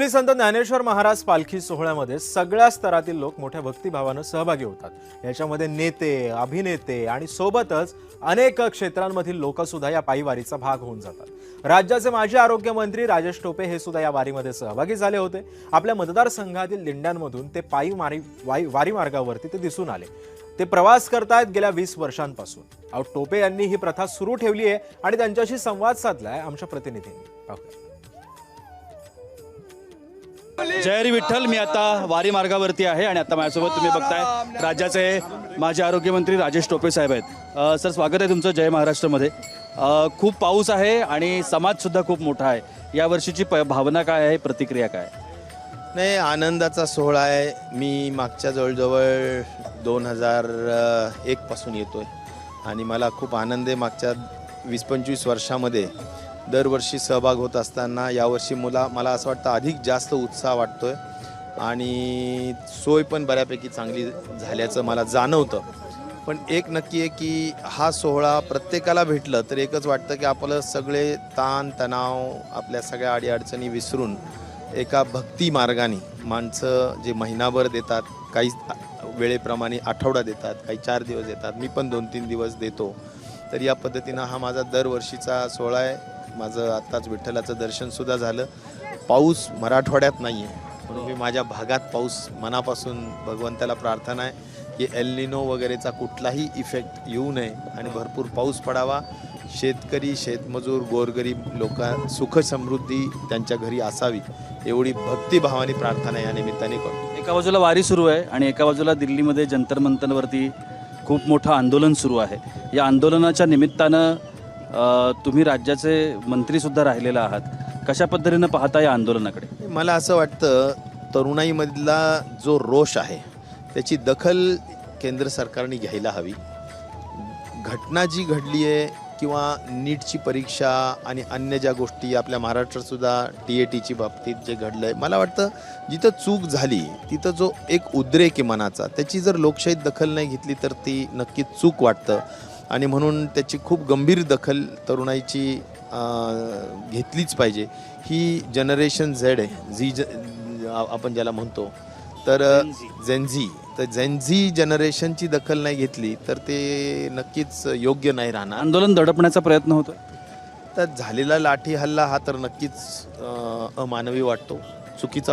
श्री संत ज्ञानेश्वर महाराज पालखी सोहळ्यामध्ये सगळ्या स्तरातील लोक मोठ्या भक्तिभावाने सहभागी होतात। याच्यामध्ये नेते, अभिनेते आणि सोबतच अनेक क्षेत्रांमधील लोक सुद्धा या पायी वारीचा भाग होऊन जातात। राज्याचे माजी आरोग्य मंत्री राजेश टोपे हे सुद्धा या वारीमध्ये सहभागी झाले होते। आपल्या मतदारसंघातील दिंड्यांमधून ते पायी वारी मार्गावरती ते दिसून आले। ते प्रवास करतायत गेल्या 20 वर्षांपासून। टोपे यांनी ही प्रथा सुरू ठेवली आहे आणि त्यांच्याशी संवाद साधलाय आमच्या प्रतिनिधींनी। पाहूया। जय हरी विठ्ठल। मी आता वारी मार्गावरती आहे आणि आता माझ्यासोबत तुम्ही बघताय राज्याचे माजी आरोग्यमंत्री राजेश टोपे साहेब आहेत। सर, स्वागत आहे तुमचं जय महाराष्ट्रमध्ये। खूप पाऊस आहे आणि समाजसुद्धा खूप मोठा आहे। या वर्षीची भावना काय आहे, प्रतिक्रिया काय? नाही, आनंदाचा सोहळा आहे। मी मागच्या जवळजवळ 2001 पासून येतोय आणि मला खूप आनंद आहे। मागच्या 20-25 वर्षामध्ये दरवर्षी सहभाग होत असताना यावर्षी मला असं वाटतं अधिक जास्त उत्साह वाटतोय आणि सोय पण बऱ्यापैकी चांगली झाल्याचं मला जाणवतं। पण एक नक्की आहे की हा सोहळा प्रत्येकाला भेटलं तर एकच वाटतं की आपलं सगळे ताण तणाव, आपल्या सगळ्या अडीअडचणी विसरून एका भक्ती मार्गाने माणसं जे महिनाभर देतात, काही वेळेप्रमाणे आठवडा देतात, काही 4 दिवस देतात, मी पण 2-3 दिवस देतो। तर या पद्धतीनं हा माझा दरवर्षीचा सोहळा आहे। माझं आत्ताच विठ्ठलाचं दर्शनसुद्धा झालं। पाऊस मराठवाड्यात नाही आहे म्हणून मी माझ्या भागात पाऊस मनापासून भगवंताला प्रार्थना आहे की एल निनो वगैरेचा कुठलाही इफेक्ट येऊ नये आणि भरपूर पाऊस पडावा। शेतकरी, शेतमजूर, गोरगरीब लोक सुख समृद्धी त्यांच्या घरी असावी एवढी भक्तिभावाने प्रार्थना या निमित्ताने करतो। एका बाजूला वारी सुरू आहे आणि एका बाजूला दिल्लीमध्ये जंतर मंतरवरती खूप मोठं आंदोलन सुरू आहे। या आंदोलनाच्या निमित्तानं तुम्ही राज्याचे मंत्रीसुद्धा राहिलेला आहात। कशा पद्धतीनं पाहता या आंदोलनाकडे? मला असं वाटतं तरुणाईमधला जो रोष आहे त्याची दखल केंद्र सरकारने घ्यायला हवी। घटना जी घडली आहे किंवा नीटची परीक्षा आणि अन्य ज्या गोष्टी आपल्या महाराष्ट्रातसुद्धा TATची बाबतीत जे घडलं आहे, मला वाटतं जिथं चूक झाली तिथं जो एक उद्रेक आहे मनाचा, त्याची जर लोकशाहीत दखल नाही घेतली तर ती नक्कीच चूक वाटतं आणि म्हणून त्याची खूप गंभीर दखल तरुणाईची घेतलीच पाहिजे। ही जनरेशन झेड आहे, आपण ज्याला म्हणतो, तर जेनझी, तर जेनझी जनरेशनची दखल नाही घेतली तर ते नक्कीच योग्य नाही राहणार। आंदोलन दडपण्याचा प्रयत्न होतो तर झालेला लाठी हल्ला हा तर नक्कीच अमानवी वाटतो, चुकीचा